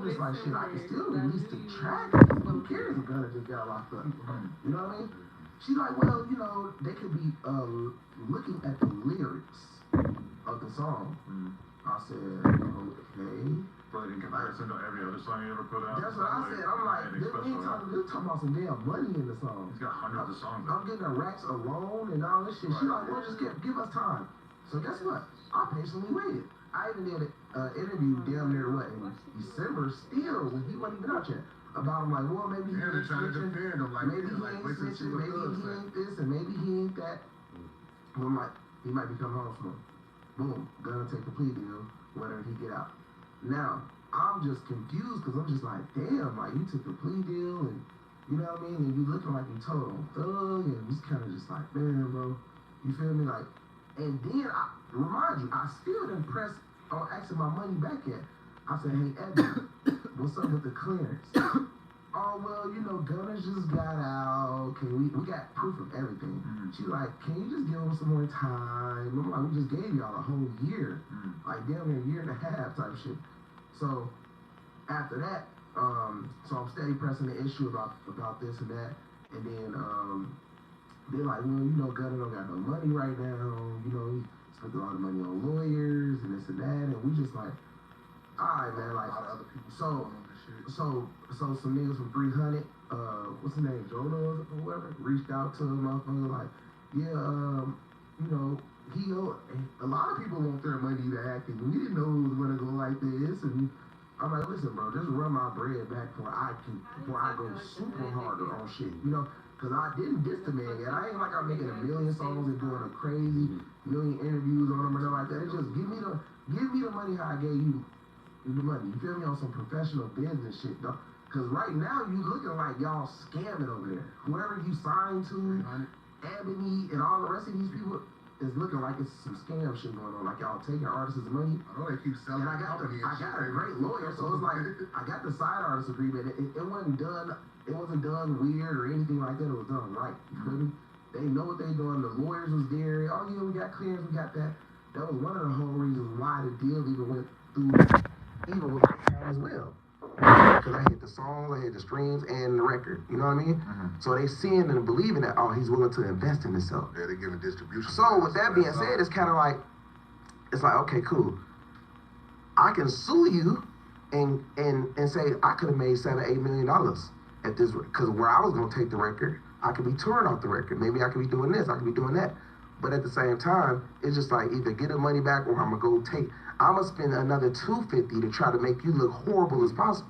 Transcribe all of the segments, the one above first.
I'm just like, shit, I can still release the track. Who cares if Gunna just got locked up? You know what I mean? She's like, well, you know, they could be looking at the lyrics of the song. I said, okay. But in comparison to every other song you ever put out? That's what I said. I'm like, they're talking about some damn money in the song. He's got hundreds of songs. I'm getting the racks alone and all this shit. She's like, well, just give us time. So guess what? I patiently waited. I even did an interview damn near in December still when he wasn't even out yet. About him like, well, maybe he ain't switching. Maybe he ain't switching. Maybe he ain't this and maybe he ain't that. Well, I'm like, he might be coming home soon. Boom, gonna take the plea deal, whether he get out. Now, I'm just confused because I'm just like, damn, like you took the plea deal and you know what I mean? And you looking like you told on thug and it's kind of just like, man, bro, you feel me? Like, and then I remind you, I still didn't press on asking my money back yet. I said, hey, Evan, what's up with the clearance? Oh, well, you know, Gunna just got out. We got proof of everything. She's like, can you just give him some more time? I'm like, we just gave y'all a whole year. Like, damn near a year and a half type shit. So, after that, so I'm steady pressing the issue about this and that. And then, they're like, well, you know, Gunna don't got no money right now. You know, he spent a lot of money on lawyers and this and that. And we just like, all right, man, like, so some niggas from 300, what's his name, Jonah or whoever, reached out to him, motherfucker, like, yeah, you know, a lot of people want their money to act, and we didn't know it was gonna go like this, and I'm like, listen, bro, just run my bread back before I go super harder on shit, you know, because I didn't diss the man yet. I ain't like I'm making a million songs and doing a crazy million interviews on him or nothing like that. It's just give me the money how I gave you the money. You feel me? On some professional business shit, though. Because right now, you looking like y'all scamming over there. Whoever you signed to, Ebony, and all the rest of these people, is looking like it's some scam shit going on. Like y'all taking artists' money. I know they keep selling. And I got a great lawyer, so it's like, I got the side artist agreement. It wasn't done weird or anything like that. It was done right. You feel me? They know what they doing. The lawyers was there. Oh, yeah, we got clearance, we got that. That was one of the whole reasons why the deal even went through. Even with as well, because I hit the songs, I hit the streams, and the record. You know what I mean? So they seeing and believing that he's willing to invest in himself. Yeah, they giving distribution. So with that being said, it's kind of like, okay, cool. I can sue you and say I could have made $7-8 million at this, because where I was gonna take the record, I could be touring off the record. Maybe I could be doing this, I could be doing that. But at the same time, it's just like either get the money back or I'm gonna I'm gonna spend another $250 to try to make you look horrible as possible.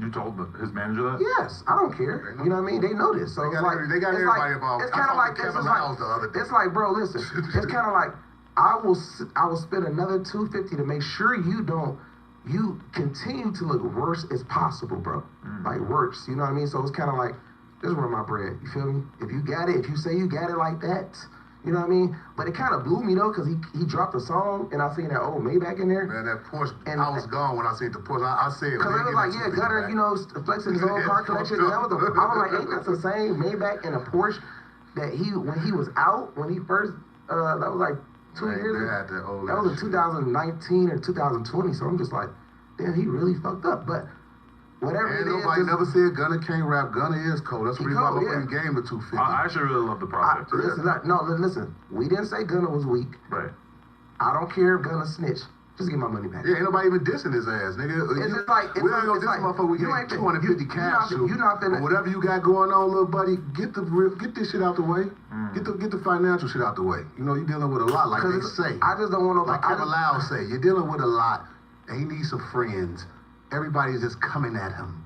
You told his manager that? Yes, I don't care. You know what I mean? They know this. So they got everybody involved. It's kind of like Kevin Lyles the other day. It's like, bro, listen. It's kind of like I will spend another $250 to make sure you continue to look worse as possible, bro. Like worse. You know what I mean? So it's kind of like, just run my bread. You feel me? If you got it, if you say you got it like that. You know what I mean? But it kind of blew me, though, because he dropped a song, and I seen that old Maybach in there. Man, that Porsche, and I was gone when I seen the Porsche. I said, because it was like, yeah, Gunna, you know, flexing his own car collection. I was like, ain't that the same Maybach and a Porsche that when he was out, when he first, that was like 2 years ago. That was in 2019 or 2020, so I'm just like, damn, he really fucked up. But whatever it is. Nobody never said Gunna can't rap. Gunna is cold. That's the reason why we gave him the 250. I actually really love the project. Listen. We didn't say Gunna was weak. Right. I don't care if Gunna snitch. Just get my money back. Yeah, ain't nobody even dissing his ass, nigga. It's just like, we ain't gonna diss motherfucker. We get 250 cash. You not finna. Whatever you got going on, little buddy, get this shit out the way. Get the financial shit out the way. You know, you're dealing with a lot, like they say. I just don't want to. Like Kevin Lyles say, you're dealing with a lot, and he needs some friends. Everybody's just coming at him.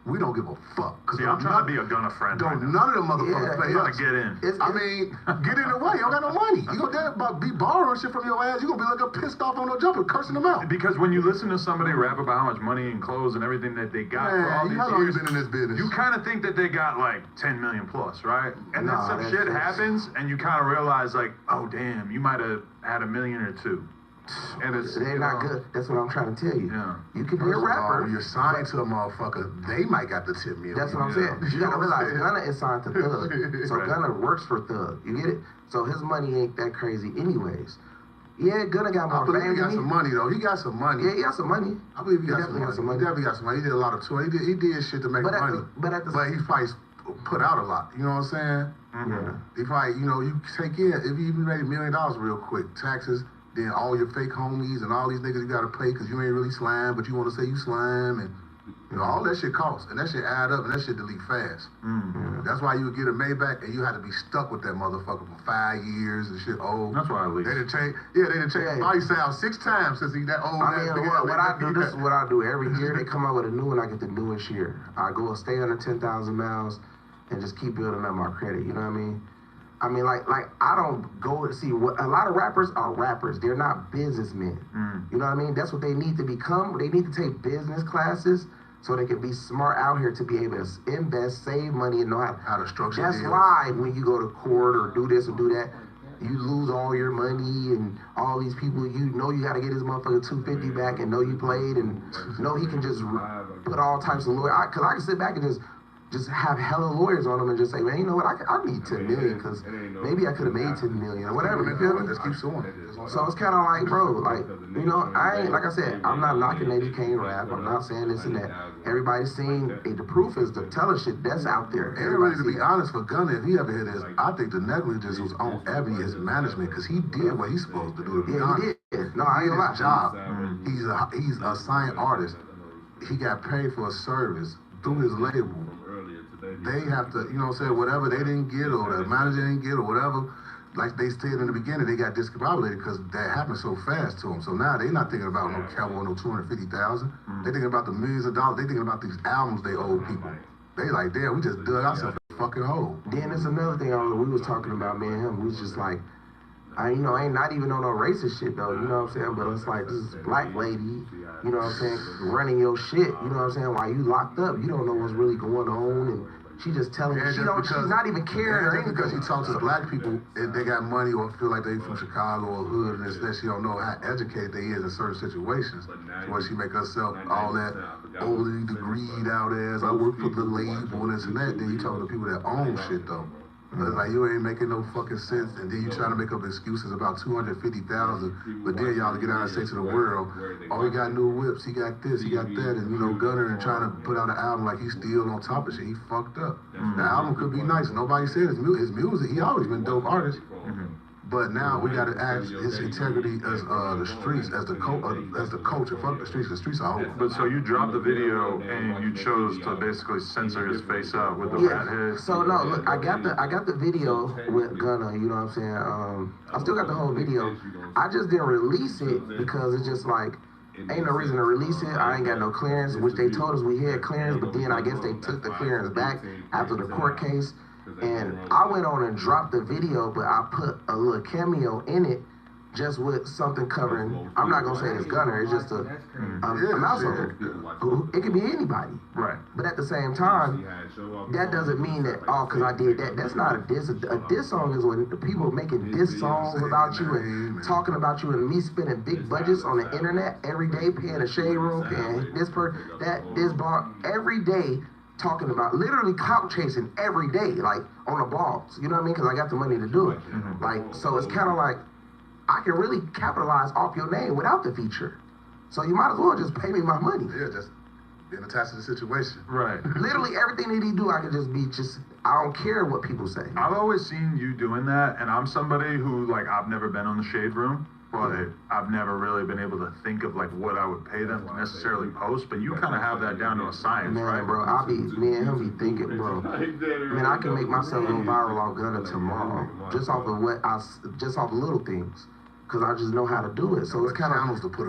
We don't give a fuck. See, I'm trying to be a Gunna friend. None of them motherfuckers pay us. Get in. Get in the way. You don't got no money. You gonna be borrowing shit from your ass. You gonna be like a pissed off on no jumper, cursing them out. Because when you listen to somebody rap about how much money and clothes and everything that they got for all these years, years, been in this business. You kind of think that they got like 10 million plus, right? And then some shit happens, and you kind of realize like, oh damn, you might have had $1 million or $2 million. And they're not good. That's what I'm trying to tell you. Yeah. You can be a rapper. When you're signed to a motherfucker, they might got the 10 million. That's what I'm saying. You gotta realize Gunna is signed to Thug. So Gunna works for Thug. You get it? So his money ain't that crazy anyways. Yeah, Gunna got more I believe fame he got than some me. money though. He got some money. Yeah, he got some money. I believe he got definitely some money. He definitely got some money. He did a lot of touring. He did shit to make money. But he probably put out a lot. You know what I'm saying? Yeah. He probably, you know, you take in, if you even made $1 million real quick, taxes, then all your fake homies and all these niggas you gotta pay because you ain't really slime, but you wanna say you slime, and you know, all that shit costs, and that shit add up, and that shit delete fast. That's why you would get a Maybach, and you had to be stuck with that motherfucker for 5 years and shit. That's why I leave. They done changed. Yeah, they done changed. Probably sound 6 times since he that old. I mean, what I do, this is what I do every year. They come out with a new one, I get the newest year. I go and stay under 10,000 miles and just keep building up my credit. You know what I mean? I mean, like I don't go see what a lot of rappers are rappers. They're not businessmen. You know what I mean? That's what they need to become. They need to take business classes so they can be smart out here to be able to invest, save money, and know how to structure. That's deals. Why when you go to court or do this or do that, you lose all your money and all these people. You know you got to get his motherfucker $250 back and know you played and know he can just put all types of lawyers. Cause I can sit back and just have hella lawyers on them and just say, man, you know what, I need 10 million because maybe I could have made 10 million or whatever, you feel me? Just keep suing. So it's kind of like, bro, like, you know, I ain't, like I said, I'm not knocking that he can't rap. I'm not saying this and that. Everybody's seen, the proof is the teller shit that's out there. And really, to be honest, for Gunna, if he ever hit this, I think the negligence was on his management because he did what he's supposed to do. To be honest. He did. No, I ain't gonna lie. Job. He's a signed artist. He got paid for a service through his label. They have to, you know what I'm saying, whatever they didn't get or the manager didn't get or whatever, like they said in the beginning, they got discombobulated because that happened so fast to them. So now they're not thinking about no Kevo, no 250,000. They're thinking about the millions of dollars. They're thinking about these albums they owe people. They like, damn, we just dug ourselves a fucking hole. Then there's another thing we was talking about, me and him. We was just like, I ain't not even on no racist shit though, you know what I'm saying? But it's like, this is black lady, you know what I'm saying, running your shit, you know what I'm saying? While you locked up, you don't know what's really going on, and she just telling you, she's not even caring or anything. Because she talks to black people, and they got money or feel like they from Chicago or hood, and instead she don't know how educated they is in certain situations. So when she make herself all that overly degreed out as, I work for the label and this and that, then you talking to people that own shit though. It's like you ain't making no fucking sense, and then you trying to make up excuses about 250,000, but then y'all get out and say to the world, oh, he got new whips, he got this, he got that, and you know, Gunna and trying to put out an album like he's still on top of shit. He fucked up. The album could be nice. Nobody said his music. He always been a dope artist. But now we got to ask his integrity as the streets, as the culture. Fuck the streets. The streets are over. But so you dropped the video and you chose to basically censor his face out with the rat head. So no, look, I got the video with Gunna. You know what I'm saying? I still got the whole video. I just didn't release it because it's just like, ain't no reason to release it. I ain't got no clearance, which they told us we had clearance, but then I guess they took the clearance back after the court case. And I went on and dropped the video, but I put a little cameo in it just with something covering, I'm not going to say it's Gunna, it's just a mouse over. It could be anybody. Right. But at the same time, that doesn't mean that, oh, because I did that. That's not a diss. A diss song is when the people making diss songs about you and talking about you and me spending big budgets on the internet every day, paying a shade room, paying this bar, every day, talking about literally clout chasing every day, like on the balls. You know what I mean? Because I got the money to do it. Like, so it's kind of like, I can really capitalize off your name without the feature. So you might as well just pay me my money. Yeah, just being attached to the situation. Right. Literally everything that he do, I can just be I don't care what people say. I've always seen you doing that, and I'm somebody who, like, I've never been on the Shade Room, but I've never really been able to think of, like, what I would pay them to necessarily post, but you kind of have that down to a science, right? Man, bro, me and him be thinking, bro, man, I can make myself go viral off Gunna tomorrow, just off of little things. Cause I just know how to do it, so it's kind of.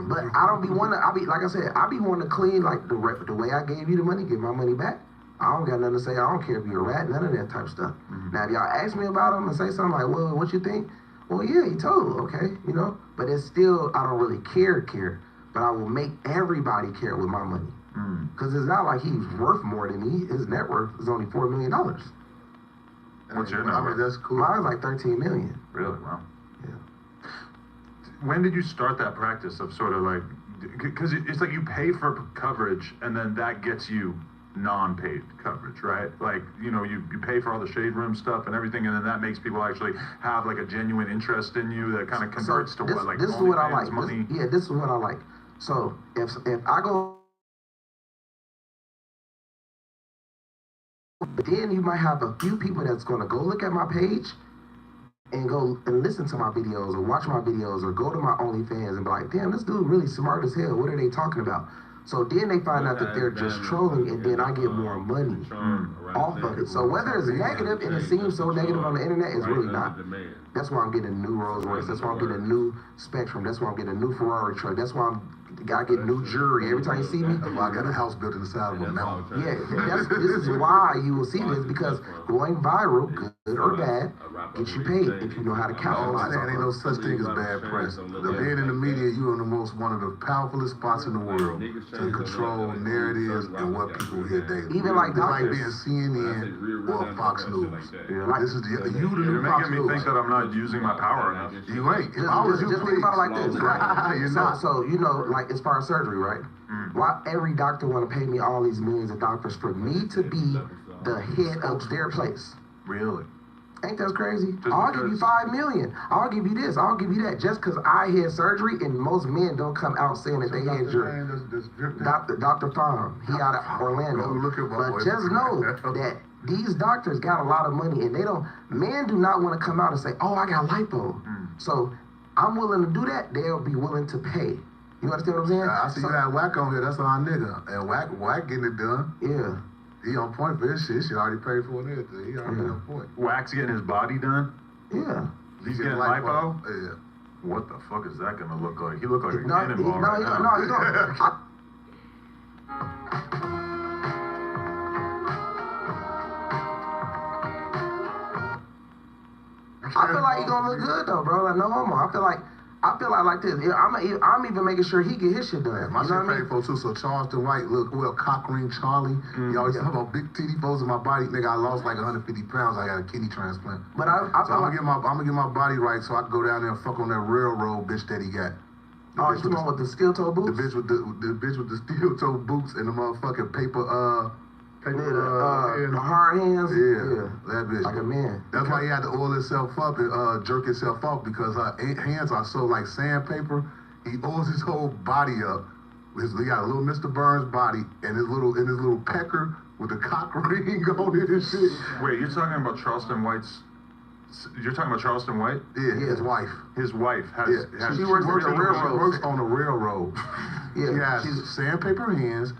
But I don't be wanting. Like I said, I be wanting to clean like the way I gave you the money, give my money back. I don't got nothing to say. I don't care if you're a rat, none of that type of stuff. Now if y'all ask me about him and say something like, well, what you think? Well, yeah, he told, okay, you know. But it's still, I don't really care. But I will make everybody care with my money. Cause it's not like he's worth more than me. His net worth is only $4 million. What's your number? I mean, that's cool. Mine's like 13 million. Really? Wow. Yeah. When did you start that practice of sort of like, because it's like you pay for coverage and then that gets you non-paid coverage, right? Like, you know, you pay for all the shade room stuff and everything, and then that makes people actually have like a genuine interest in you that kind of converts to what, like, this is what I like. money. This is what I like. So if I go, then you might have a few people that's gonna go look at my page and go and listen to my videos or watch my videos or go to my OnlyFans and be like, damn, this dude really smart as hell. What are they talking about? So then they find out that they're just trolling, and then I get more money off of it. So whether it's negative, and it seems so negative on the internet, it's really not. That's why I'm getting a new Rolls Royce. That's why I'm getting a new Spectrum. That's why I'm getting a new Ferrari truck. That's why I get new jewelry every time you see me. Well, I got a house built in the side of a mountain. Yeah, this is why you will see this, because going viral, good or bad, gets you paid if you know how to capitalize. There ain't no such thing as bad press. Being in the media, you're in the one of the powerfulest spots in the world to control narratives and what people hear daily. Even like like doctors. being CNN or Fox News. Yeah. This is you the new You're Fox making me News. think that I'm not using my power enough. You ain't. If I was you, Just think please. about it like this. Right? You're not. So you know, like as far as surgery, right? Why every doctor want to pay me all these millions of dollars for me to be the head of their place? Really? Ain't that crazy? Just I'll give you because- $5 million. I'll give you this. I'll give you that. Just because I had surgery, and most men don't come out saying that they had your Dr. Farm. He out of Orlando. Look at my But boy. just know that these doctors got a lot of money, and they don't. Men do not want to come out and say, "Oh, I got lipo." So I'm willing to do that. They'll be willing to pay. You understand what I'm saying? I see So- you got Whack on here. That's our nigga. And Whack getting it done. Yeah. He on point for his shit. Shit already paid for it and everything. He already on point. Wax getting his body done? Yeah. He's getting lipo? Yeah. What the fuck is that gonna look like? He look like a No, cannonball right now. no, he don't. I feel like he gonna look good though, bro. Like no homo. I feel like this. Yeah, I'm even making sure he get his shit done. My You shit know what I paid mean? for too. So Charleston White, look, well, cock ring Charlie. You always talk about big titty folds in my body. Nigga, I lost like 150 pounds. I got a kidney transplant. But I So feel I'm like gonna get my body right so I can go down there and fuck on that railroad bitch that he got. oh, you want with the steel toe The boots? bitch with the steel toe boots and the motherfucking paper The hard hands. Yeah, that bitch. Like a man. That's why he had to oil himself up and jerk himself off, because her hands are so like sandpaper. He oils his whole body up. He got a little Mr. Burns body and his little pecker with the cock ring on it and shit. Wait, you're talking about Charleston White's... You're talking about Charleston White? Yeah, his wife. His wife has... Yeah, has She works on the railroad. She works on the railroad. Yeah, She has she's- sandpaper hands,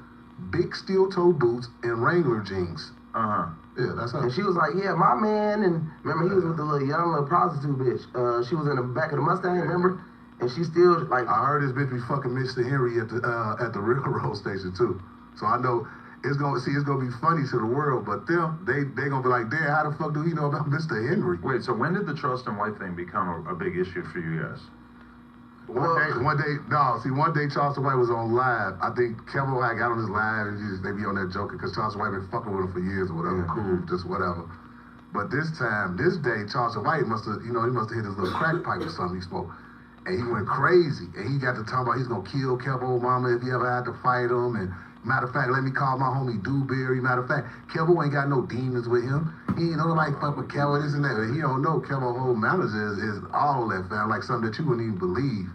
big steel toe boots, and Wrangler jeans. Uh-huh. Yeah, that's her. And she was like, yeah, my man, and remember he was with the little prostitute bitch. She was in the back of the Mustang, remember? And she still like. I heard this bitch be fucking Mr. Henry at the railroad station too. So I know it's gonna be funny to the world, but they gonna be like, damn, how the fuck do he know about Mr. Henry? Wait, so when did the Charleston White thing become a big issue for you guys? One day Charleston White was on live. I think Kevo had got on his live and they be on there joking because Charleston White been fucking with him for years or whatever. Cool, just whatever. But this day, Charleston White must have hit his little crack pipe or something he smoked. And he went crazy. And he got to talking about he's gonna kill Kevo mama if he ever had to fight him. And matter of fact, let me call my homie Dewberry. Matter of fact, Kevo ain't got no demons with him. He ain't nobody fuck with Kevo, this and that. But he don't know Kevo whole manager is all that, fam. Like something that you wouldn't even believe.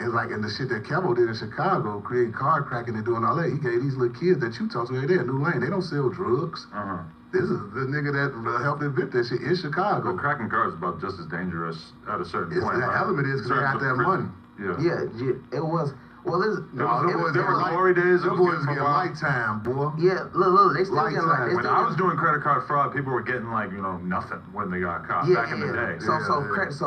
It's like, and the shit that Kevo did in Chicago, creating card cracking and doing all that, he gave these little kids that you talk to every day at New Lane. They don't sell drugs. This is the nigga that helped invent that shit in Chicago. But cracking cards is about just as dangerous at a certain It's point. the right? element is because they have to have money. Yeah. Yeah, it was. Well, this. There were glory days. Them boys get lifetime, boy. Yeah, look, they still getting like. When I was doing credit card fraud, people were getting like, nothing when they got caught back in the day. So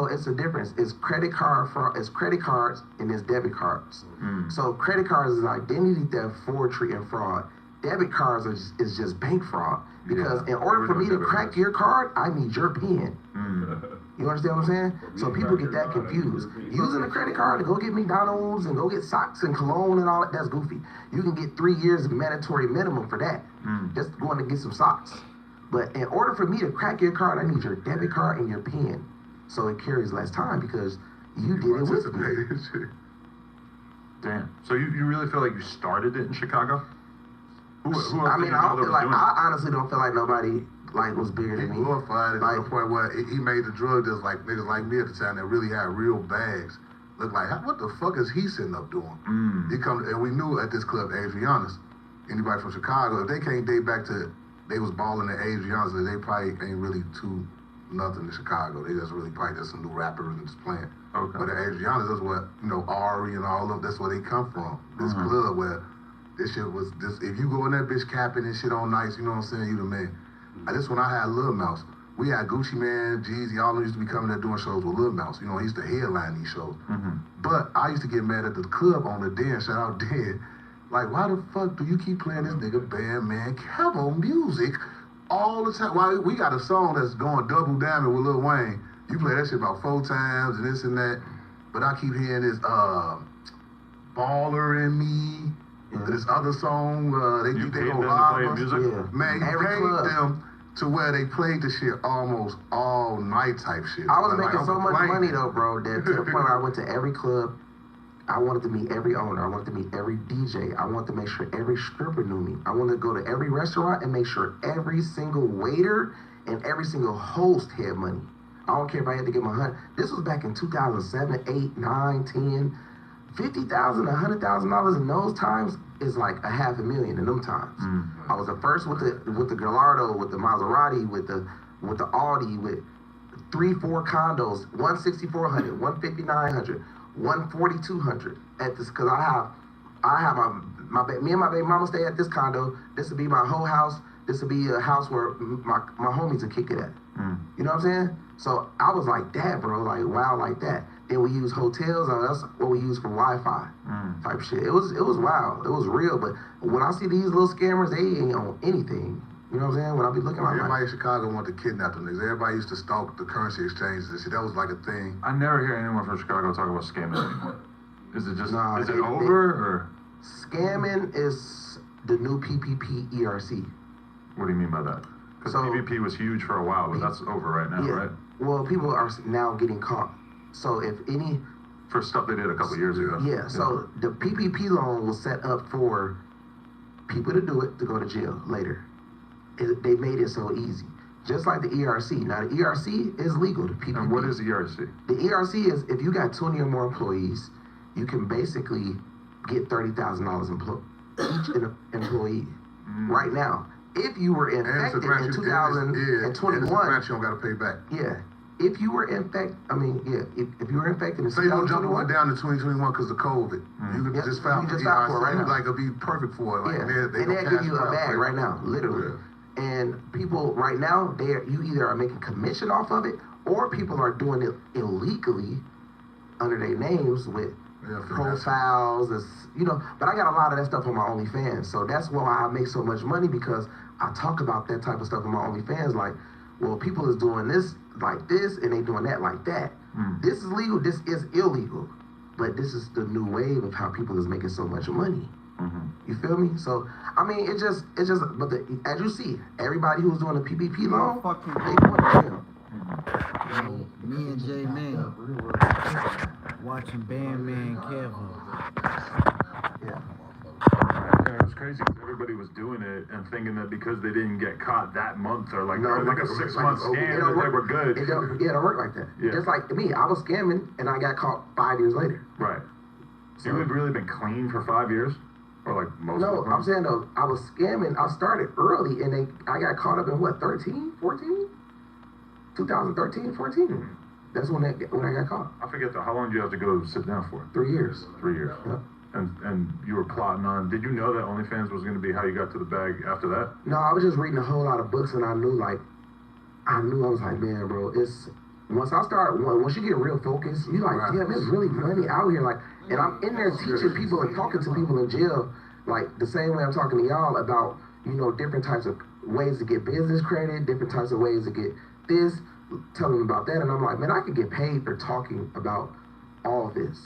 it's a difference. It's credit card fraud. It's credit cards and it's debit cards. So credit cards is identity theft, forgery, and fraud. Debit cards is just bank fraud. Because in order for me to crack your card, I need your PIN. You understand what I'm saying? So people get that confused. Using a credit card to go get McDonald's and go get socks and cologne and all that, that's goofy. You can get 3 years of mandatory minimum for that. Just going to get some socks. But in order for me to crack your card, I need your debit card and your PIN. So it carries less time because you did it with me. Damn. So you really feel like you started it in Chicago? Who else I mean, did you I know don't that feel was like, doing it? I honestly don't feel like nobody like was bigger He than me. glorified it Like, to the point where he made the drug dealers like niggas like me at the time that really had real bags look like, what the fuck is he sitting up doing? He come, and we knew at this club, Adriana's, anybody from Chicago, if they can't date back to, they was balling at Adriana's, they probably ain't really too nothing in Chicago. They just really probably just some new rappers and just playing. Okay. But at Adriana's, that's what, you know, Ari and all of them, that's where they come from. This club where this shit was, this, if you go in that bitch capping and shit on nights, you know what I'm saying, you the man. This when I had Lil Mouse. We had Gucci Man, Jeezy, all of them used to be coming there doing shows with Lil Mouse. You know, he used to headline these shows. But I used to get mad at the club on the Den, shout out Den. Like, why the fuck do you keep playing this nigga Bandman Kevo music all the time? Why we got a song that's going double diamond with Lil Wayne. You play that shit about 4 times and this and that. But I keep hearing this Baller in Me. This other song, they You think they paid gonna them to rob play us. music? Yeah. Man, you Every paid club. them to where they played the shit almost all night type shit. I was Like, making I'm so much complaining. money though, bro, that to the point where I went to every club. I wanted to meet every owner. I wanted to meet every DJ. I wanted to make sure every stripper knew me. I wanted to go to every restaurant and make sure every single waiter and every single host had money. I don't care if I had to give them $100. This was back in 2007, 8, 9, 10. $50,000, $100,000 in those times is like $500,000 in them times. I was the first with the Gallardo, with the Maserati, with the Audi, with 3-4 condos, 16400, 15900, 14200 at this, cause I have me and my baby mama stay at this condo. This will be my whole house. This will be a house where my homies will kick it at. You know what I'm saying? So I was like that, bro, like wow, like that. Then we use hotels, and that's what we use for Wi-Fi type shit. It was wild. It was real. But when I see these little scammers, they ain't on anything. You know what I'm saying? When I be looking, I'm Everybody like, in Chicago wanted to kidnap them niggas. Everybody used to stalk the currency exchanges and shit. That was like a thing. I never hear anyone from Chicago talk about scamming anymore. Is it just, Nah, is it over, or? Scamming is the new PPP ERC. What do you mean by that? Because So- PvP was huge for a while, but that's over right now, Yeah. right? Well, people are now getting caught. So if any, For stuff they did a couple years ago. yeah, so the PPP loan was set up for people to do it to go to jail later. They made it so easy. Just like the ERC. Now the ERC is legal, the PPP. And what is ERC? The ERC is if you got 20 or more employees, you can basically get $30,000 each employee right now. If you were And it's a infected grant in you, 2021, and it's a grant you don't gotta pay back. yeah. If you were infected, if you were infected in So you don't jump 2021, down to 2021 because of COVID. You could Yep, just file you for just file for it right ERC. now. Like it'll be perfect for it. Like yeah, they and go they'll cash give you a out bag for right it. now, literally. And people right now, you either are making commission off of it, or people are doing it illegally under their names with Yeah, profiles, but I got a lot of that stuff on my OnlyFans, so that's why I make so much money, because I talk about that type of stuff on my OnlyFans, like, well, people is doing this like this, and they doing that like that. This is legal, this is illegal, but this is the new wave of how people is making so much money. You feel me? So, I mean, it's just, but as you see, everybody who's doing a PPP loan, they going to jail. Me and J Man watching Bandman Kevo. Yeah. Yeah, it was crazy because everybody was doing it and thinking that because they didn't get caught that month or like, No, or like a like 6-month it scam, don't that they work. were good. It don't work like that. Yeah. Just like me, I was scamming and I got caught 5 years later. Right. So, You had really been clean for 5 years? Or like most no, of the I'm saying though, I was scamming. I started early and I got caught up in what, 13, 14? 2013, 14. That's when I got caught. I forget how long did you have to go sit down for? 3 years. 3 years. Yep. And you were plotting on, did you know that OnlyFans was going to be how you got to the bag after that? No, I was just reading a whole lot of books and I was like, man, bro, once you get real focused, you like, damn, there's really money out here. Like, and I'm in there teaching people and talking to people in jail, like the same way I'm talking to y'all about, different types of ways to get business credit, different types of ways to get this, telling them about that. And I'm like, man, I could get paid for talking about all this.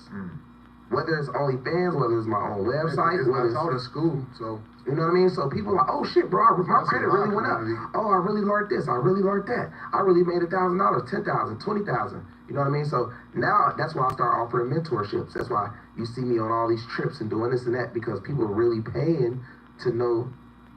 Whether it's OnlyFans, whether it's my own website, whether it's all in school, so. You know what I mean? So people are like, oh shit, bro, my credit really went up. Oh, I really learned this. I really learned that. I really made $1,000, $10,000, $20,000. You know what I mean? So now that's why I start offering mentorships. That's why you see me on all these trips and doing this and that, because people are really paying to know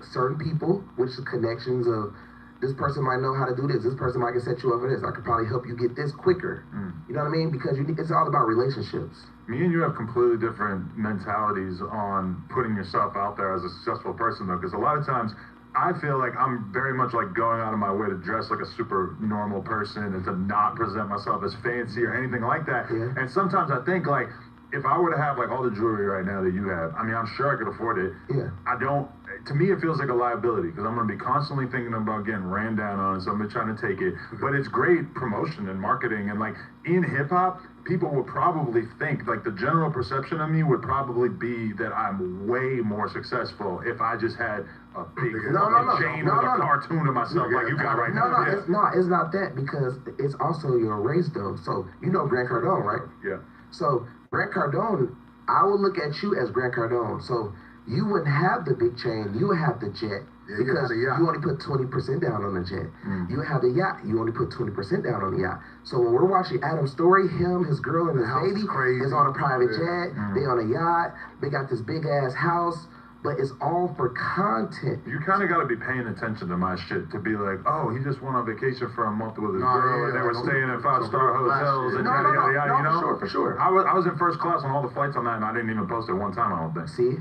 certain people, which is connections of this person might know how to do this. This person might can set you up for this. I could probably help you get this quicker. You know what I mean? Because it's all about relationships. Me and you have completely different mentalities on putting yourself out there as a successful person, though, because a lot of times I feel like I'm very much like going out of my way to dress like a super normal person and to not present myself as fancy or anything like that. Yeah. And sometimes I think like, if I were to have like all the jewelry right now that you have, I mean, I'm sure I could afford it. Yeah. I don't, to me, it feels like a liability because I'm going to be constantly thinking about getting ran down on, so I'm going to try to take it. But it's great promotion and marketing. And like in hip hop, people would probably think, like the general perception of me would probably be that I'm way more successful if I just had a big chain with a cartoon of myself like you got right now. It's not that, because it's also your race though. So you know Grant Cardone, right? Yeah. So Grant Cardone, I would look at you as Grant Cardone. So you wouldn't have the big chain, you would have the jet. Yeah, because you only put 20% down on the jet. You have the yacht, you only put 20% down on the yacht. So when we're watching Adam's story, him, his girl, and his baby is on a private jet, they on a yacht, they got this big ass house, but it's all for content. You kind of got to be paying attention to my shit to be like, oh, he just went on vacation for a month with his girl, and they were staying in 5-star hotels, and yada, yada, yada, you know? For sure. I was in first class on all the flights on that, and I didn't even post it one time, I don't think. See?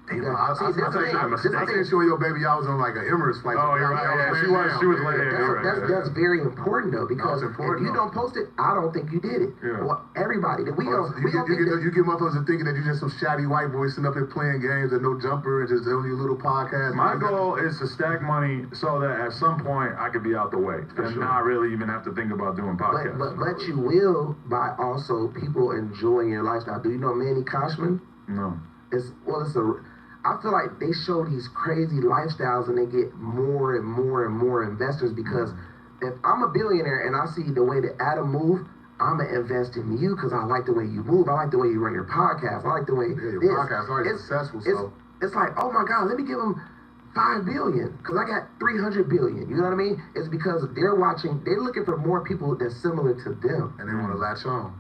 I think you and your baby, I was on like an Emirates flight. Oh, you're right. Yeah, she was late. That's very important though, because if you don't post it, I don't think you did it. Yeah. Well, everybody, you get motherfuckers thinking that you're just some shabby white boy sitting up here playing games and no jumper and just doing your little podcast. My goal is to stack money so that at some point I could be out the way and not really even have to think about doing podcasts. But you will by also people enjoying your lifestyle. Do you know Manny Koshman? No. I feel like they show these crazy lifestyles and they get more and more and more investors, because if I'm a billionaire and I see the way that Adam move, I'm going to invest in you because I like the way you move. I like the way you run your podcast. I like the way your podcast is already successful. It's like, oh my God, let me give them $5 billion because I got $300 billion. You know what I mean? It's because they're looking for more people that's similar to them. And they want to latch on.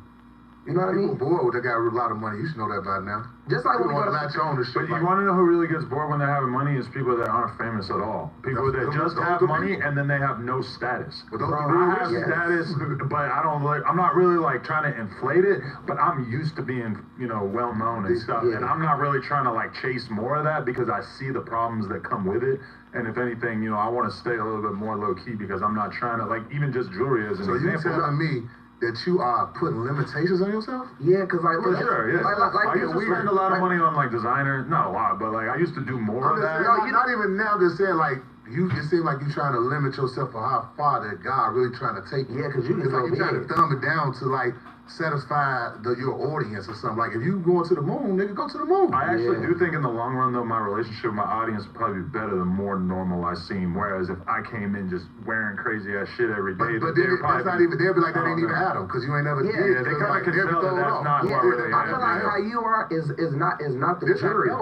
You know what I mean? People bored with they got a lot of money. You should know that by now. Just like when we want to latch on to shit. But you want to know who really gets bored when they're having money is people that aren't famous at all. People that just have money and then they have no status. But I have status, but I'm not really like trying to inflate it, but I'm used to being, well known and stuff. And I'm not really trying to like chase more of that because I see the problems that come with it. And if anything, I want to stay a little bit more low key because I'm not trying to like even just jewelry as an example. So you telling me that you are putting limitations on yourself? Yeah, because I used to spend a lot of money on like designer, not a lot, but like I used to do more of that. Not even now, just saying like it seems like you're trying to limit yourself for how far that God really trying to take you. Yeah, because you're trying to thumb it down to like satisfy your audience or something. Like if you going to the moon, nigga, go to the moon. I actually do think in the long run though, my relationship with my audience would probably be better the more normal I seem. Whereas if I came in just wearing crazy ass shit every day, but they'll be like that ain't even Adam because you ain't never. Yeah, they kind of can tell that that's not what really I feel like how you are is not the jury. It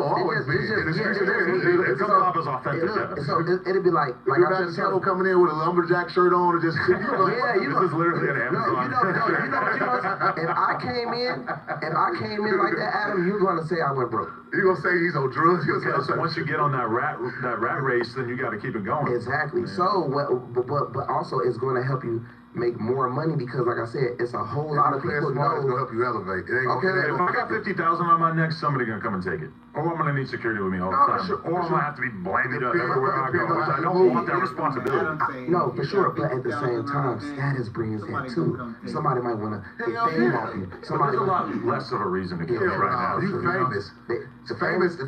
comes off as authentic. So it'd be like I just Kevo coming in with a lumberjack shirt on and just this is literally an Amazon. If I came in like that, Adam, you're gonna say I went broke. You're gonna say he's on drugs. So once you get on that rat race, then you got to keep it going. Exactly. Yeah. So, but also it's going to help you make more money because, like I said, it's a whole lot of people know. It's gonna help you elevate. If I got 50,000 on my neck, somebody gonna come and take it, or I'm gonna need security with me all the time, or I'm gonna have to be blaming up everywhere I go. Which I don't want that responsibility. No, for sure. But at the same time, status brings in too. Somebody might want to get fame off you. There's a lot less of a reason to kill it right now. You famous. The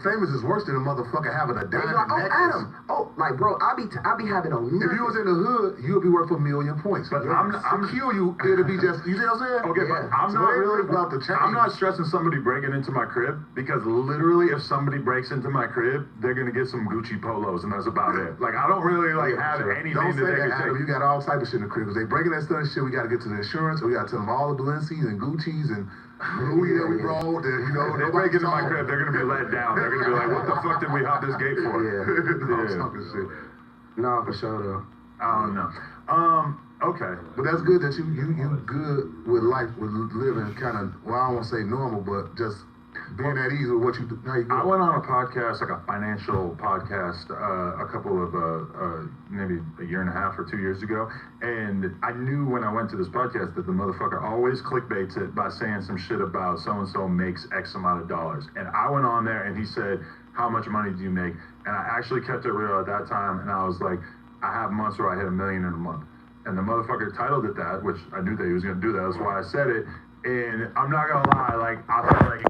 famous is worse than a motherfucker having a diamond necklace. Adam. Like bro, I be having a. If you was in the hood, you'd be worth 1 million points. But I'm kill you. It'll be just. You see what I'm saying? Okay, but I'm not really about the change. I'm not stressing somebody breaking into my crib because literally, if somebody breaks into my crib, they're gonna get some Gucci polos and that's about it. Like I don't really have anything that they can take. You got all type of shit in the crib. Because they breaking that stuff and shit. We got to get to the insurance. We got to tell them all the Balenci's and Gucci's and Louis that we rolled. They break into my crib, they're gonna be let down. They're gonna be like, what the fuck did we hop this gate for? Shit. No, for sure though. I don't know. Okay. But that's good that you good with life, with living kind of, well, I don't want to say normal, but just being at ease with what you do. I went on a podcast, like a financial podcast, a couple of maybe a year and a half or 2 years ago, and I knew when I went to this podcast that the motherfucker always clickbaits it by saying some shit about so and so makes X amount of dollars, and I went on there and he said, how much money do you make? And I actually kept it real at that time, and I was like, I have months where I hit $1 million in a month. And the motherfucker titled it that, which I knew that he was going to do that. That's why I said it. And I'm not going to lie, like, I feel like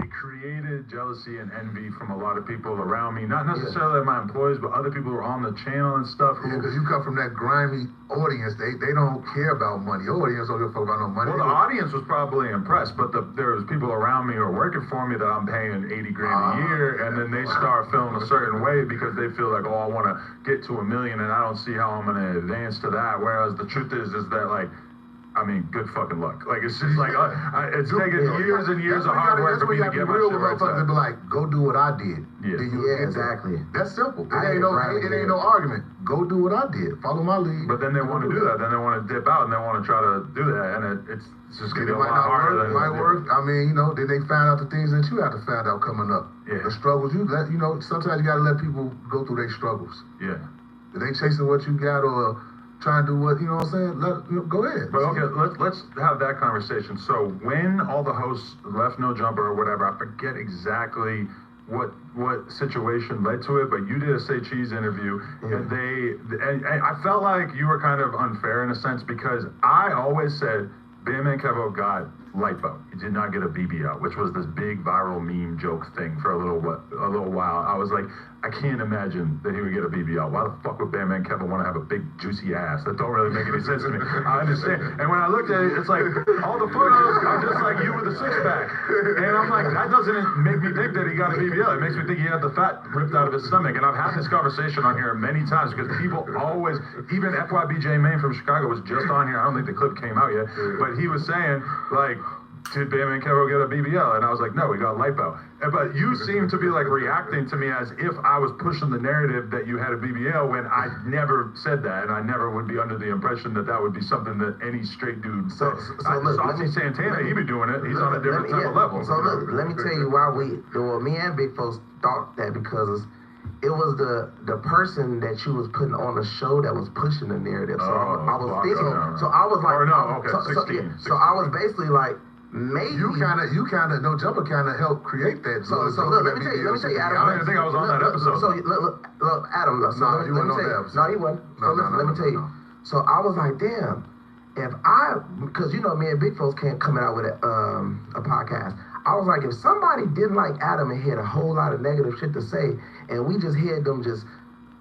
it created jealousy and envy from a lot of people around me. Not necessarily my employees, but other people who are on the channel and stuff. Yeah, because you come from that grimy audience. They don't care about money. Audience don't give a fuck about no money. Well, the audience was probably impressed, but there was people around me who are working for me that I'm paying $80 grand a year, and then they start feeling a certain way because they feel like, oh, I want to get to $1 million, and I don't see how I'm going to advance to that. Whereas the truth is that, like, I mean, good fucking luck. Like, it's just like, it's taking years and years of hard work for me to get my shit right. Motherfuckers be like, go do what I did. Yeah, exactly. That's simple. It ain't no argument. Go do what I did. Follow my lead. But then they want to do that. Then they want to dip out and they want to try to do that. And it's just going to be a lot harder than it might work. I mean, then they find out the things that you have to find out coming up. Yeah. The struggles sometimes you got to let people go through their struggles. Yeah. If they chasing what you got or trying to do what, you know what I'm saying? Go ahead. But okay, let's have that conversation. So when all the hosts left No Jumper or whatever, I forget exactly what situation led to it, but you did a Say Cheese interview, and I felt like you were kind of unfair in a sense because I always said Bandman Kevo got lipo. He did not get a BBL, which was this big viral meme joke thing for a little while. I was like, I can't imagine that he would get a BBL. Why the fuck would Bandman Kevo want to have a big juicy ass? That don't really make any sense to me. I understand. And when I looked at it, it's like all the photos are just like you with a six pack, and I'm like, that doesn't make me think that he got a BBL. It makes me think he had the fat ripped out of his stomach. And I've had this conversation on here many times because people always, even FYB Main from Chicago was just on here. I don't think the clip came out yet, but he was saying like, did Bandman Kevo get a BBL? And I was like, no, he got lipo. But you seem to be like reacting to me as if I was pushing the narrative that you had a BBL when I never said that, and I never would be under the impression that that would be something that any straight dude. So look, Santana, he be doing it. He's on a different type of level. So look, let me tell you why me and Big Folks thought that because it was the person that you was putting on the show that was pushing the narrative. So I was thinking. So I was like, so I was basically like. Maybe you kind of No Jumper kind of helped create that. So look, let me tell you, Adam. I didn't think I was on that episode. So look, Adam. No, you weren't on that episode. No, you wasn't. So let me tell you. So I was like, damn, because me and Big Folks can't come out with a podcast. I was like, if somebody didn't like Adam and had a whole lot of negative shit to say, and we just heard them just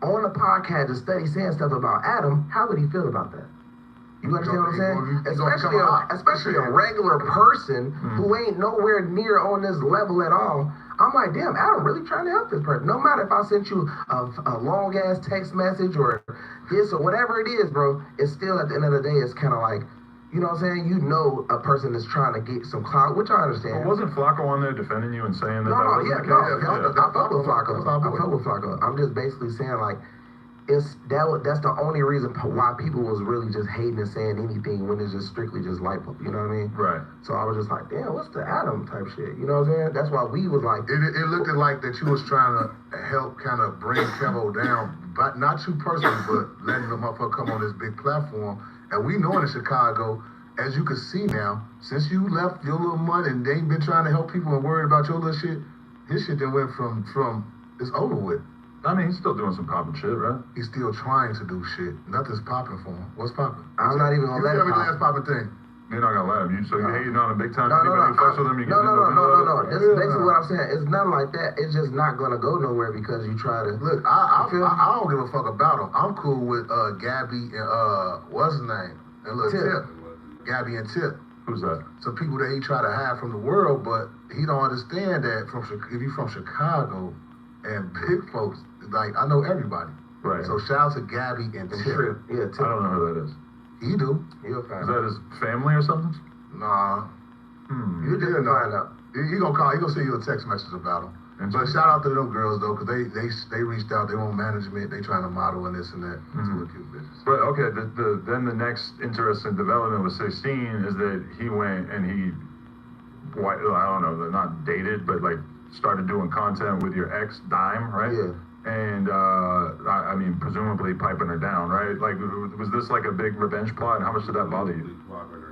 on the podcast just steady saying stuff about Adam, how would he feel about that? You understand what I'm saying? Especially a regular person who ain't nowhere near on this level at all. I'm like, damn, Adam really trying to help this person. No matter if I sent you a long ass text message or this or whatever it is, bro, it's still at the end of the day, it's kind of like, you know what I'm saying? A person is trying to get some clout, which I understand. Well, wasn't Flacco on there defending you and saying that? I fuck with Flacco. I'm just basically saying like, that's the only reason why people was really just hating and saying anything when it's just strictly just lipo. You know what I mean? Right. So I was just like, damn, what's the Adam type shit? You know what I'm saying? That's why we was like. It looked like that you was trying to help kind of bring Kevo down, but not you personally, but letting the motherfucker come on this big platform. And we know in Chicago, as you can see now, since you left your little money and they ain't been trying to help people and worried about your little shit, his shit then went from it's over with. I mean, he's still doing some popping shit, right? He's still trying to do shit. Nothing's popping for him. What's popping? I'm not even gonna let him. Tell me the last popping thing. You're not gonna let him. You hating on him big time? No. No. That's basically what I'm saying. It's nothing like that. It's just not gonna go nowhere because you try to. Look, I don't give a fuck about him. I'm cool with Gabby and what's his name? And look, Tip. Gabby and Tip. Who's that? Some people that he try to hide from the world, but he don't understand that if you from Chicago and big folks, like I know everybody. Right. So shout out to Gabby and Tip. Yeah, Tip. I don't know who that is. He do. He'll find out. Is that his family or something? Nah. You didn't find out. He gonna call. He gonna send you a text message about him. But shout out to them girls though, cause they reached out. They want management. They trying to model and this and that. Cute bitches. But okay, then the next interesting development with 16 is that he went and he I don't know, they're not dated, but like started doing content with your ex Dime, right? Yeah. And I mean, presumably piping her down, right? Like, was this like a big revenge plot? And how much did that bother you?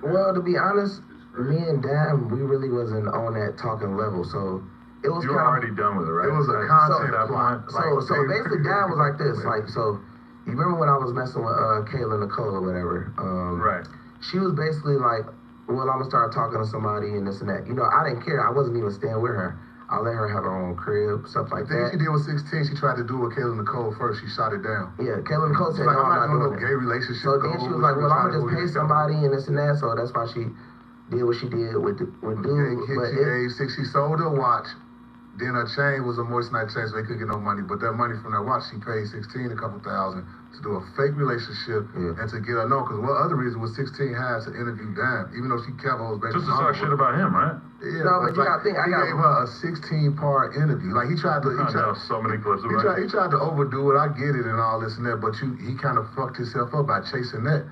Well, to be honest, me and Dan, we really wasn't on that talking level, so it was. You were already done with it, right? It was a content plot. So basically, Dan was like this, like so. You remember when I was messing with Kayla Nicole or whatever? Right. She was basically like, well, I'm gonna start talking to somebody and this and that. You know, I didn't care. I wasn't even staying with her. I let her have her own crib, stuff like that. She did with 16. She tried to do with Kayla Nicole first. She shot it down. Yeah, Kayla Nicole said, like, no, I'm not doing no that. gay relationship. So then she was like, well, I'm gonna just pay somebody and this and that. So that's why she did what she did with dude. She sold her watch. Then her chain was a moissanite chain, so they couldn't get no money. But that money from that watch, she paid 16, a couple thousand, to do a fake relationship and to get her known. Because what other reason was 16 had to interview Dan, even though she kept all his baby. Just to talk shit about him, right? No, Yeah, but you gotta think, he gave her a 16-part interview. Like he tried to. So many clips about he tried to overdo it. I get it and all this and that, but he kind of fucked himself up by chasing that.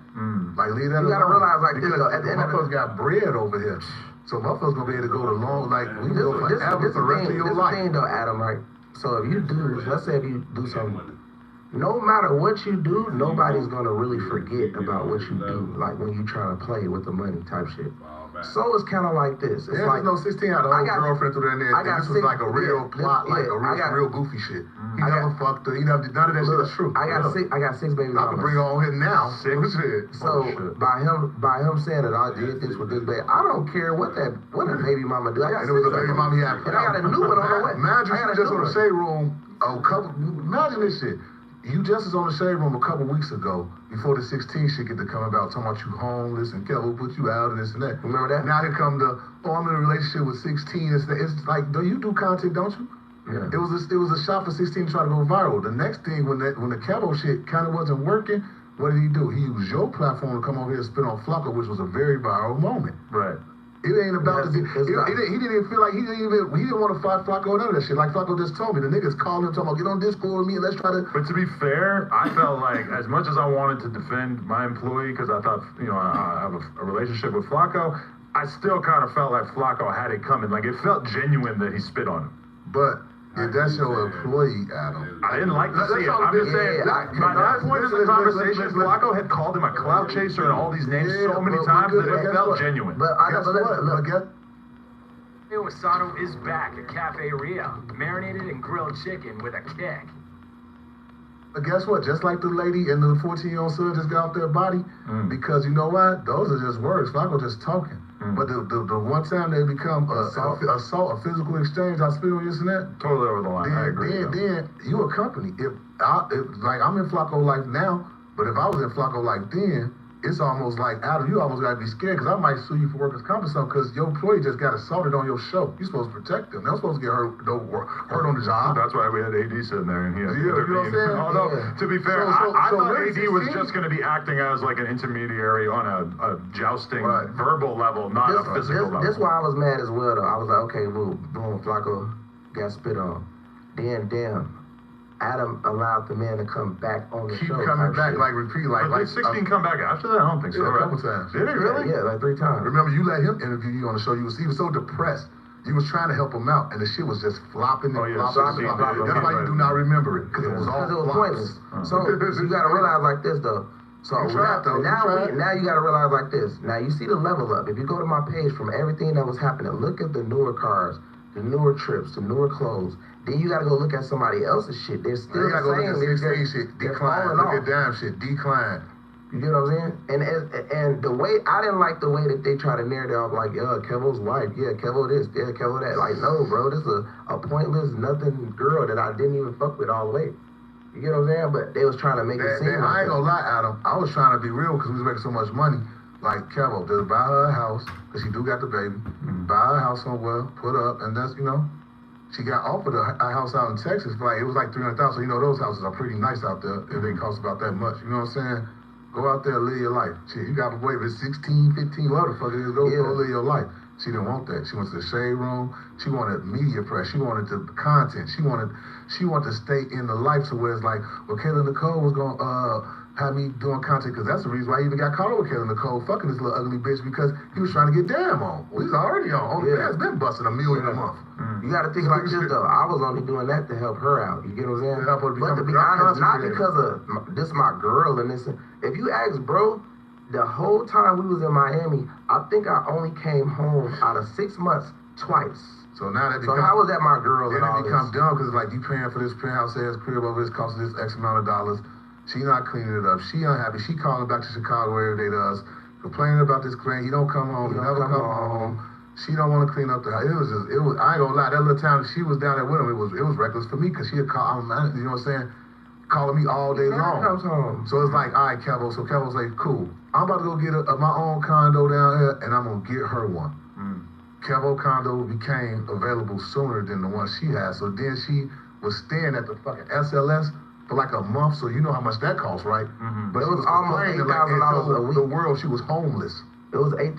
Like leave that alone. You gotta realize, like, because this, though, at the end of the got bread over here. So motherfuckers gonna be able to go to long, like we can go forever for the rest of your life. This thing though, Adam, right? So if you do, let's say if you do something, no matter what you do, nobody's gonna really forget about what you do, like when you trying to play with the money type shit. So it's kind of like this. It's like no 16 had a whole girlfriend through there, and this was like a real plot, like a real goofy shit. He never fucked her. He never did none of that shit. Is true. I got six baby mamas. I can bring her on here now. So by him saying that I did this with this baby, I don't care what a baby mama do. I got it was a baby mama he had. And I got a new one on the way. Imagine you just on the shade room a couple. Imagine this shit. You just was on the shade room a couple weeks ago before the 16 shit get to come about, talking about you homeless and Kevo put you out and this and that. Remember that? Now here come I'm in a relationship with 16. It's like, do you do content, don't you? Yeah. It was a shot for 16 to try to go viral. The next thing, when the Kevo shit kind of wasn't working, what did he do? He used your platform to come over here and spit on Flocko, which was a very viral moment. Right. It ain't about he didn't even feel like he didn't want to fight Flocko or none of that shit. Like Flocko just told me, the niggas called him talking about get on Discord with me and let's try to. But to be fair, I felt like as much as I wanted to defend my employee because I thought I have a relationship with Flocko, I still kind of felt like Flocko had it coming. Like it felt genuine that he spit on him. But if that's your employee, Adam. I didn't like to see it. I'm just saying, by that point in the conversation, Flocko had called him a clout chaser and all these names so many times that it felt genuine. But I guess Asado is back at Cafe Rio, marinated and grilled chicken with a kick. But guess what? Just like the lady and the 14-year-old son just got off their body, because you know what? Those are just words. Flocko just talking. But the one time they become assault, a physical exchange, I spit on this and that. Totally over the line. I agree. Then you a company. If like I'm in Flocko life now, but if I was in Flocko life then, it's almost like Adam, you almost gotta be scared because I might sue you for workers' comp or something because your employee just got assaulted on your show. You're supposed to protect them. They're not supposed to get hurt on the job. That's why we had AD sitting there and he had you know what I'm saying? Although, to be fair, I thought AD was just going to be acting as like an intermediary on a jousting verbal level, not a physical level. That's why I was mad as well, though. I was like, okay, boom, Flocko got spit on. Then, damn. Adam allowed the man to come back on the show. Keep coming back, like repeat, like 16 come back after that? I don't think so. Yeah, a couple times. Did it really? Yeah, like 3 times. Remember, you let him interview you on the show. He was so depressed. You was trying to help him out, and the shit was just flopping and flopping. That's why you do not remember it, because it was all pointless. So you got to realize like this, though. So now you got to realize like this. Now you see the level up. If you go to my page from everything that was happening, look at the newer cars, the newer trips, the newer clothes. Then you gotta go look at somebody else's shit. They're still the same. They're shit decline. Look at damn shit decline. You get what I'm saying? And the way I didn't like the way that they try to narrate it off like, Kevo's wife, Kevo this, Kevo that. Like, no, bro, this is a pointless nothing girl that I didn't even fuck with all the way. You get what I'm saying? But they was trying to make it seem like I ain't gonna lie, Adam. I was trying to be real because we was making so much money. Like Kevo, just buy her a house because she do got the baby. Buy her a house somewhere, put up, and that's She got offered a house out in Texas for it was like $300,000. So those houses are pretty nice out there if they cost about that much. You know what I'm saying? Go out there and live your life. Shit, you got to wait for 16, 15, whatever the fuck it is. Go live your life. She didn't want that. She went to the shade room. She wanted media press. She wanted the content. She wanted to stay in the life to where it's like, well, Kayla Nicole was going had me doing content, because that's the reason why I even got caught over Kelly Nicole fucking this little ugly bitch, because he was trying to get damn on. We was already on. OnlyFans been busting $1 million a month. You got to think like this though. I was only doing that to help her out. You get what I'm saying? Help her But to be become honest, not content because of this my girl and this. If you ask bro, the whole time we was in Miami, I think I only came home out of 6 months twice. So now that So how was that my girl then and all it becomes this? dumb, because like you paying for this penthouse ass crib over this costing this X amount of dollars. She not cleaning it up. She unhappy. She calling back to Chicago every day to us, complaining about this crane. He don't come home. He never come home. She don't want to clean up the house. It was. I ain't gonna lie. That little time she was down there with him, it was reckless for me, because she'd call. You know what I'm saying? Calling me all day long. Comes home. So it's like, all right, Kevo. So Kevo's like, cool. I'm about to go get my own condo down here, and I'm gonna get her one. Kevo condo became available sooner than the one she had. So then she was staying at the fucking SLS for like a month. So you know how much that costs, right? But It she was almost complaining, $8,000 a week. The world, she was homeless. It was $8,000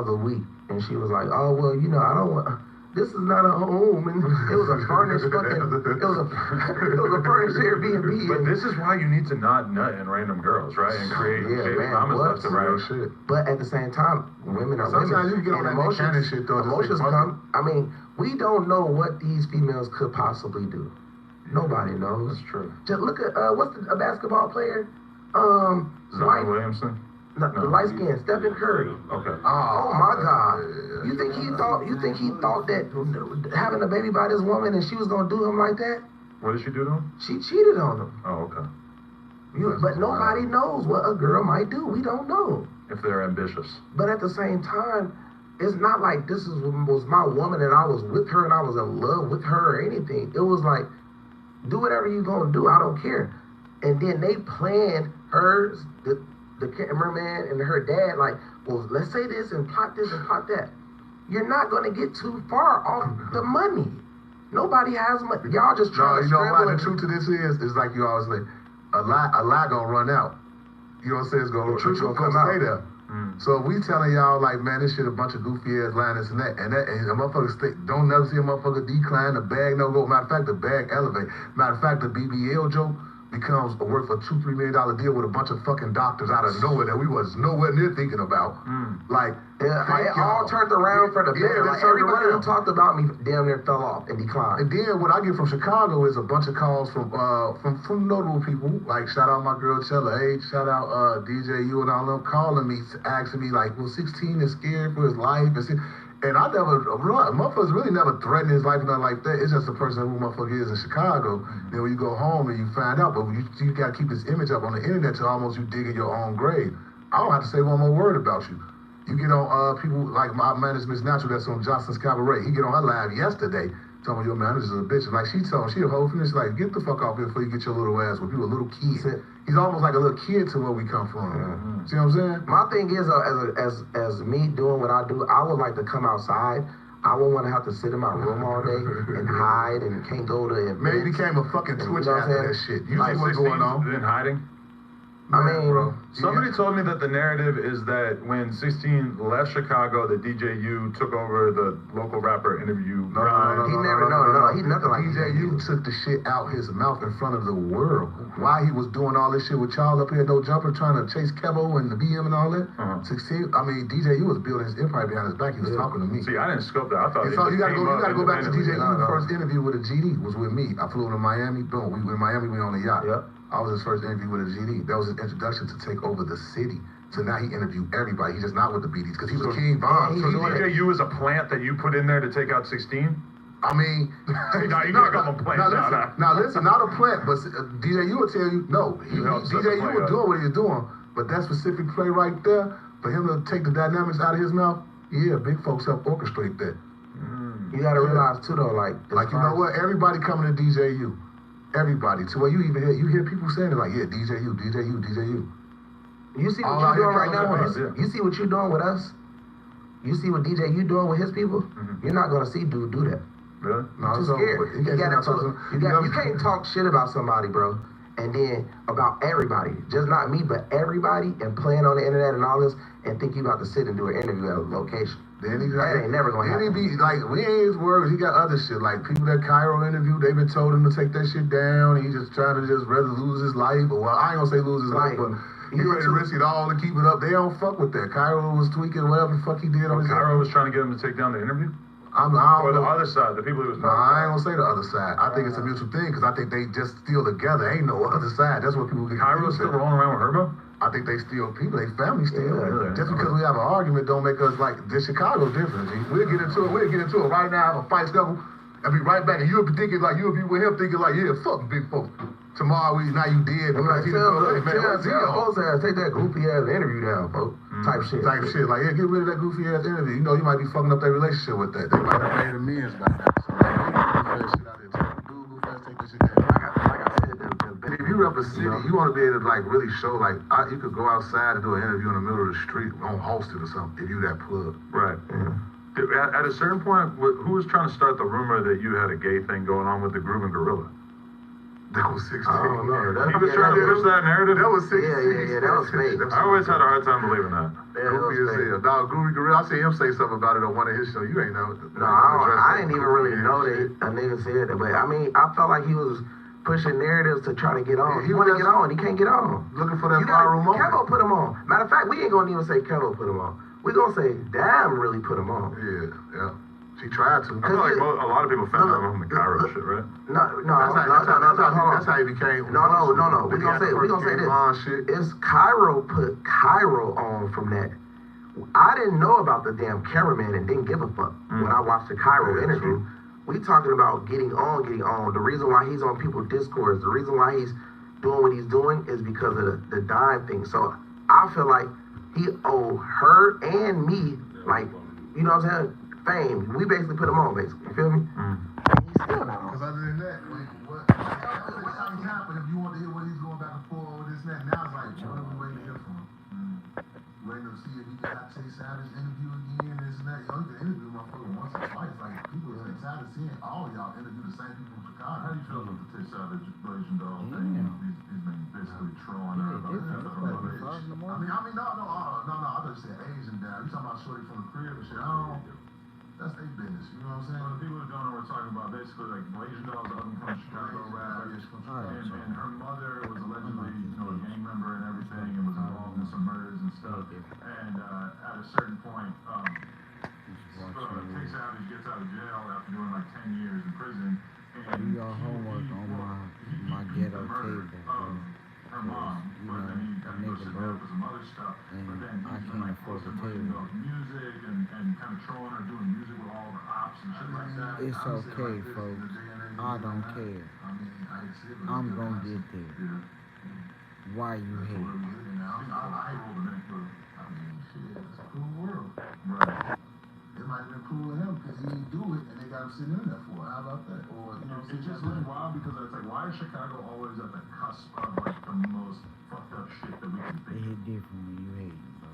a week, and she was like, "Oh well, you know, I don't want. This is not a home, and it was a furnished fucking. It was a furnished Airbnb." But and- this is why you need to not nut in random girls, right? And create mamas left to right. Shit. But at the same time, women are Sometimes women. you get on and that Nick Cannon shit, though, just Emotions like, come. I mean, we don't know what these females could possibly do. Nobody knows. That's true. Just look at what's a basketball player? Zion Williamson? The light skin, Stephen Curry. Okay. Oh my God! You think he thought that having a baby by this woman and she was gonna do him like that? What did she do to him? She cheated on him. Oh, okay. But nobody knows what a girl might do. We don't know. If they're ambitious. But at the same time, it's not like this was my woman and I was with her and I was in love with her or anything. It was like, do whatever you're gonna do. I don't care. And then they planned the cameraman and her dad, like, well, let's say this and plot this and plot that. You're not going to get too far off the money. Nobody has money. Y'all just trying to scramble. The truth to this is like you always say, a lie gonna run out. You know what I'm saying? The truth gonna stay there. So if we telling y'all like, man, this shit a bunch of goofy ass line, this and that, and a motherfucker don't never see a motherfucker decline, the bag no go. Matter of fact, the bag elevate. Matter of fact, the BBL joke becomes worth a $2-3 million deal with a bunch of fucking doctors out of nowhere that we was nowhere near thinking about. Like, it all turned around for the better. Like, everybody who talked about me damn near fell off and declined. And then what I get from Chicago is a bunch of calls from notable people. Like, shout out my girl Chella H, shout out DJ U and all them, calling me, asking me like, well, 16 is scared for his life. And I motherfuckers really never threatened his life or nothing like that. It's just the person who motherfucker is in Chicago. Then when you go home and you find out, but you gotta keep his image up on the internet till almost you digging your own grave. I don't have to say one more word about you. You get on people like my management's natural that's on Johnson's Cabaret. He get on her live yesterday telling me your manager's a bitch. And like she told him, she a whole finish like, get the fuck off here before you get your little ass with you a little kid. He's almost like a little kid to where we come from. See what I'm saying? My thing is, as me doing what I do, I would like to come outside. I wouldn't want to have to sit in my room all day and hide and can't go to events. Man, you became a fucking Twitch after that shit. You see what's going on? In hiding? I mean, bro. Somebody told me that the narrative is that when 16 left Chicago, that DJ U took over the local rapper interview. No, He nothing like DJ U took the shit out his mouth in front of the world. Why he was doing all this shit with y'all up here, no jumper, trying to chase Kevo and the BM and all that. 16, I mean, DJ U was building his empire behind his back. He was talking to me. See, I didn't scope that. I thought you gotta go back to DJ U. The first interview with a GD was with me. I flew him to Miami. Boom, we in Miami. We on the yacht. Yep. I was his first interview with a GD. That was his introduction to take over the city. So now he interviewed everybody. He's just not with the BDs because he was King Von. So DJ U is a plant that you put in there to take out 16? I mean, no, you can't call him a plant. Now listen, not a plant, but DJ U will tell you, no, DJ U was doing what he was doing, but that specific play right there, for him to take the dynamics out of his mouth, yeah, big folks help orchestrate that. You gotta realize too though, like you know what? Everybody coming to DJ U. Everybody, to where you even hear people saying it like, yeah, DJ U, DJ U, DJ U. You see what you're doing right now? You see what you're doing with us? You see what DJ U doing with his people? You're not gonna see dude do that. Really? No, too scared. You can't talk shit about somebody, bro, and then about everybody, just not me, but everybody, and playing on the internet and all this, and think you about to sit and do an interview at a location. Then he That ain't never gonna then he happen. be like, we ain't worried. He got other shit like people that Cairo interviewed. They been told him to take that shit down. He just trying to just rather lose his life. Well, I ain't gonna say lose his life, but he ready to risk it all to keep it up. They don't fuck with that. Cairo was tweaking whatever the fuck he did on his. Cairo was trying to get him to take down the interview. Or the other side, the people he was. No, I ain't gonna say the other side. I think it's a mutual thing because I think they just still together. Ain't no other side. That's what people get. Cairo's still rolling around with Herbo? I think they still people, they family still. Yeah, just because we have an argument don't make us like this. Chicago different. G. We'll get into it right now. Have a fight level and be right back. And you'll be thinking like you'll be with him thinking like, yeah, fuck big folks. Tomorrow now you dead. Like, tell take that goofy ass interview down, folks. Type shit. Like, yeah, get rid of that goofy ass interview. You know you might be fucking up their relationship with that. They might have made amends by now. So like, shit out there. Take that shit down. Like I said, if you represent, you want to be able to like really show like you could go outside and do an interview in the middle of the street on Halsted or something if you that plug. Right. Yeah. At a certain point, who was trying to start the rumor that you had a gay thing going on with the Groove and Gorilla? That was 16. I don't know. He was trying to push that narrative? That was 16. Yeah, that was fake. I always had a hard time believing that. Goofy as hell. Dog, Groovy Gorilla, I see him say something about it on one of his shows. You ain't know. No, I didn't even really know that a nigga said that. But I mean, I felt like he was pushing narratives to try to get on. He want to get on. He can't get on. Looking for that viral moment. Kevo put him on. Matter of fact, we ain't gonna even say Kevo put him on. We gonna say Damn really put him on. Yeah. She tried to. I feel like a lot of people found out from the Cairo shit, right? That's how he became. No. We gonna say this. It's Cairo put Cairo on from that. I didn't know about the damn cameraman and didn't give a fuck when I watched the Cairo interview. We talking about getting on. The reason why he's on people's discourse, the reason why he's doing what he's doing is because of the dime thing. So I feel like he owe her and me, like, you know what I'm saying? Fame. We basically put him on, basically. You feel me? He's still not on. Because other than that, what happened if you want to hear what he's going back and forth with this and that? Now it's like, what are we waiting to hear from him? Waiting to see if he got Tay Savage interview again, this and that. You can interview motherfucker once or twice. Like, people are excited seeing all y'all interview the same people from Chicago. How do you feel about the Tay Savage Blazing Dog thing? He's been basically trolling her about that. I mean, no, I just said Asian down. You talking about Shorty from the crib and shit. That's their business, you know what I'm saying? Well, the people that don't know what we're talking about, basically, like, Blazing Dog's up and from Chicago rap, and her mother was allegedly, a gang member and everything, and was involved in some murders and stuff. And at a certain point, Tay Savage gets out of jail after doing like 10 years in prison. And do your homework on my ghetto table, bro. Her mom, but then he had to go sit down for some other stuff. But then he's been like posting Blazing Dog's music and kind of trolling her, doing music with all the ops and shit like that. It's okay, folks. I don't care. I'm gonna get there. Why you hate? I mean, shit, it's a cool world. Right. It might have been cool to him because he didn't do it and they got him sitting in there for it. How about that? Or, it's just really wild because it's like, why is Chicago always at the cusp of like the most fucked up shit that we can think? It hit different when you hate, bro.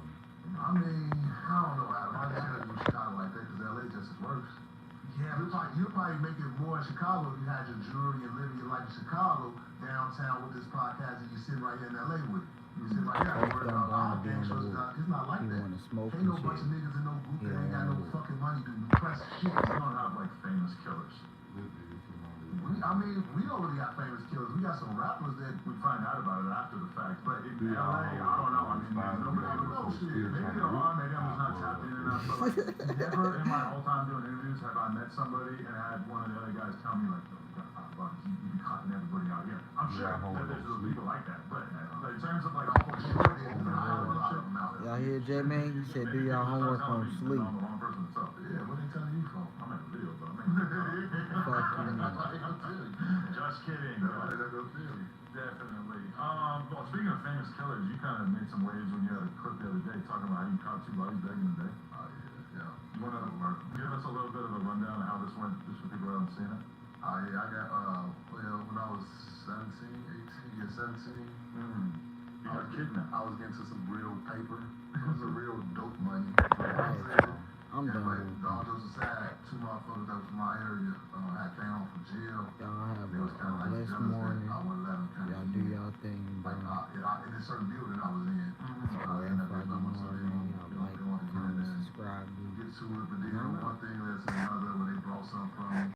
I mean, I don't know, Adam. I just heard you in Chicago like that because LA just is worse. Yeah, you'll probably make it more in Chicago if you had your jewelry and living your life in Chicago downtown with this podcast and you're sitting right here in LA with it. You sit right here, it's not like that. Ain't no bunch of niggas in no group that ain't got no fucking money to press shit. We don't have like famous killers. We don't really got famous killers. We got some rappers that we find out about it after the fact. But in LA, I don't know. I mean, nobody knows shit. Maybe there are. Maybe I'm just not tapped in enough. But like, never in my whole time doing interviews have I met somebody and had one of the other guys tell me like, you be cutting everybody out here. I'm sure that there's those people like that. But in terms of like all the shit, y'all hear J-Man? He said, do y'all homework on sleep. I'm the wrong person to talk to. Yeah, what are they telling you for? I'm at the video, bro. Fuck you. Just kidding. Definitely. Well, speaking of famous killers, you kind of made some waves when you had a clip the other day talking about how you caught 2 bodies back in the day. Oh, yeah. You want to give us a little bit of a rundown of how this went, just for people who haven't seen it? Yeah, I got, when I was 17, you got kidnapped. I was getting some real paper. It was a real dope money. I'm done. All jokes aside, 2 motherfuckers that was from my area had came home from jail. Y'all have It was kind of a like blessed morning. I wouldn't let them Y'all do y'all thing, bro. Like, in a certain building I was